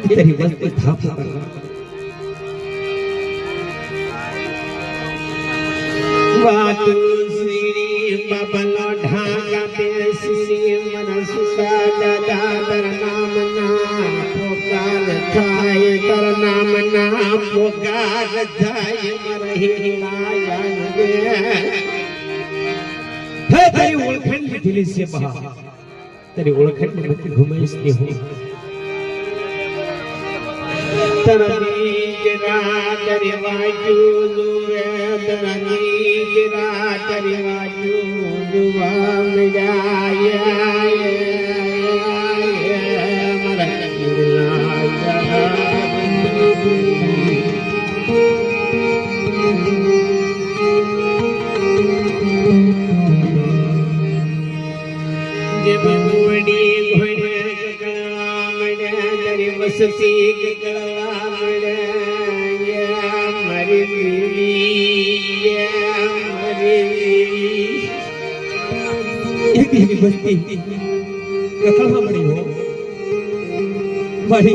तेरी वस्ती था श्री बबलो ढाका बेसी मन सुसा दादर नाम ना पुकार थाय तर नाम ना पुकार थाय मरही लायन गे हे तेरी ओळखण दिली से बहा तेरी ओळखण मत घुमाईस के हो तरनी गिरा तेरी वाजू दुए तरनी गिरा तेरी वाजू दुआ में जाए जब घोड़ी घोड़े गगवा मड़े तेरी बसती गगवा मड़े ये मरी बीवी ये मरी बीवी एक ही बस्ती कहाँ बड़ी हो बड़ी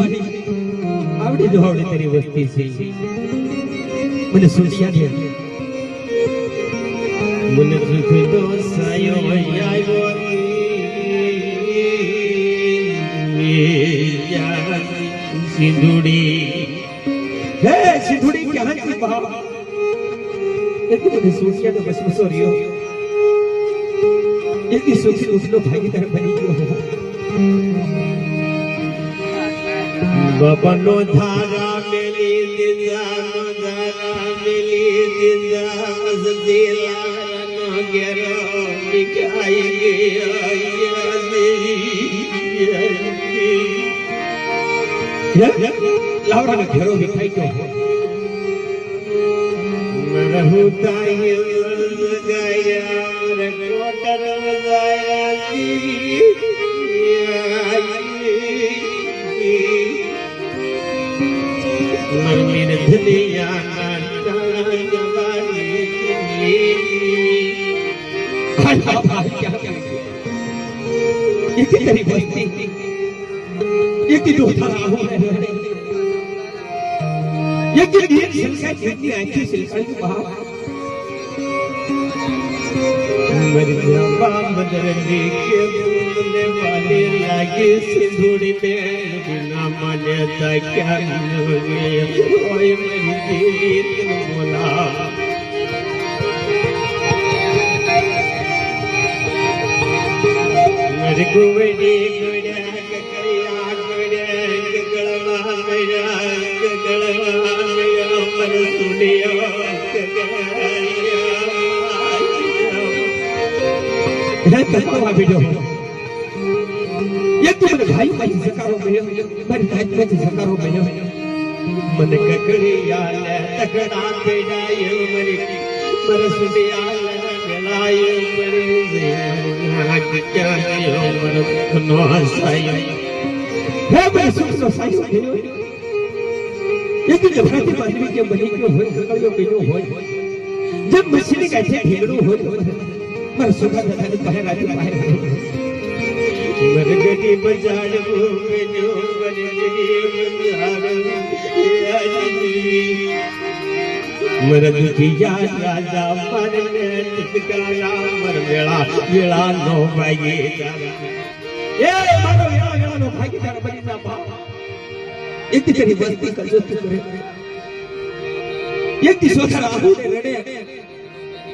आवड़ी जो आवड़ी तेरी बस्ती से मैंने सुनिया दिया मन सुख दो सायो आयो सिंधुड़ी हे सिंधुड़ी क्या है की बात एक मैंने सुनिया तो बस मसोरियो एक ही सुखी उसलो भागीदार बनी गयो हो बबनो धारा मेली दिया धारा मेली दिया मस्ती लानो गेरो बिकाई गया लावड़ा ने घेरो दिखाई क्यों हो मरहु ताई गया रे कोटर गया मरमीन धनिया नाटा जवानी क्या ये तेरी बस्ती ये की दोस्ता राहु है ये की एक सिलसिला जितनी अच्छी सिलसिला की बात मर जावा मदरली के बोलने वाले लागे सिंधुड़ी में बिना माने ता क्या नगे ओए मेरी दिली तुम बोला मेरे गुवड़ी गुड़े ककरिया गुड़े गगलवा मेरा मर सुनियो है कतवा वीडियो ये तुम भाई भाई सकारो में पर भाई में सकारो में मन ककड़िया ले तकड़ा बेड़ायो मरी मर सुनिया ले बेलायो मरी से नाक क्या यो मर नो हसायो है मैं सुख सायो ये कि जबरती आदमी के बनी क्यों हो सकलियो बिनो हो जब मछली का ऐसे ढेगड़ो हो पर सुखा धन कहे राजू बाहर मरगटी बजाड़ में जो मरगटी बजाड़ मरद किया राजा मर में तितकारा मर वेला वेला नो भाई ये मारो वेला नो भाई की तरह बनी ना बा एक तेरी बस्ती का जो तू करे एक की सोचा राहु ने रड़े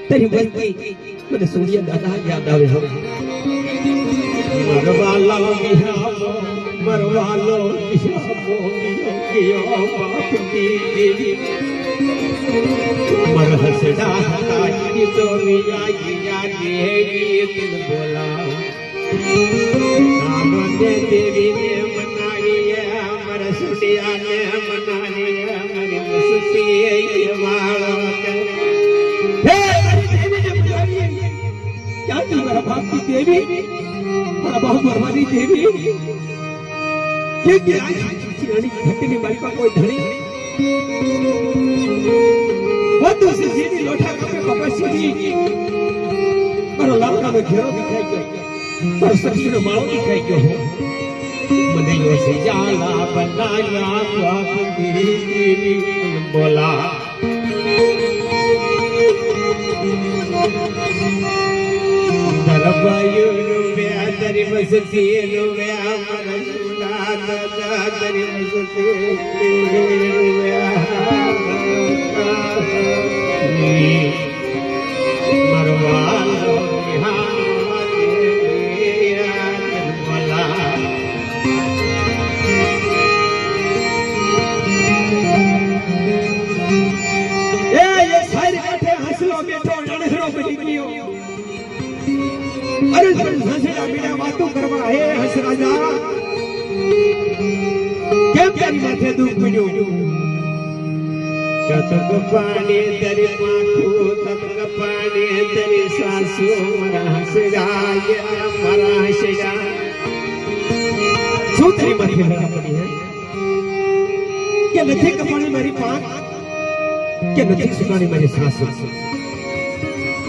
तेरी बस्ती मैंने सूर्य दादा याद आवे हो मरवाला बिहावो मरवालो बिहावो कियो बाप की देवी मर हसड़ा हटाई तो आई तुम बोला नाम ने देवी ने मनाई मर सुटिया ने मनाई मरी मस्ती ये वाला हे देवी ने बुलाई क्या तुम्हारा बाप की देवी हमारा बाप मरवानी देवी ये क्या चिरानी घटनी बाई का कोई धनी वो दूसरी सीधी लोटा कपे पापा सीधी पर लावड़ा में घेरो दिखाई गयो पर सब्जी में मारो दिखाई गयो हो कयो सिजाला बनाया बाप दी बोला दरबायु वे दरी बसती वे अमर सुना दरी बसती वे मरवालो अरे हंसड़ा बिना बातों करवा हे हंस राजा केम तारी माथे दुख पड्यो कतक पानी दरी माथू कतक पानी दरी सासू मरा हंसड़ा શું તારી માથે લડા પડી હે કે નથી કપાણી મારી પાંખ કે નથી સુકાણી મારી સાસુ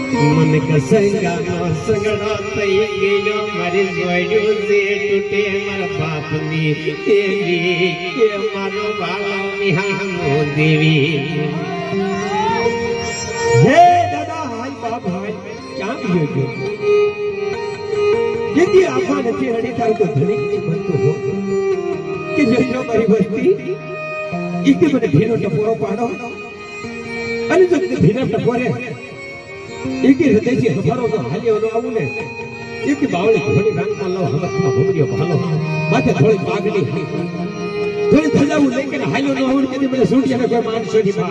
मन का संगानो संगड़ो तई गयो मारी जोड़ो से टूटे मर बाप नी देवी के मारो बालो निहानो देवी हे दादा हाय बाप हाय क्या कियो जो यदि आफा નથી રડી થાય તો ધણી કી બનતો હો કે જો મારી વસ્તી ઈકે મને ભીનો ટપોરો પાડો અને જો ભીનો ટપોરે एक हृदय से हमारो तो हालियो नो आउने एक बावली थोड़ी रंग में लो हम घुमरियो भालो माथे थोड़ी पागड़ी थोड़ी धजाऊ लेकिन हालियो नो आउने के मैंने सूट जाने कोई मान छोड़ी बा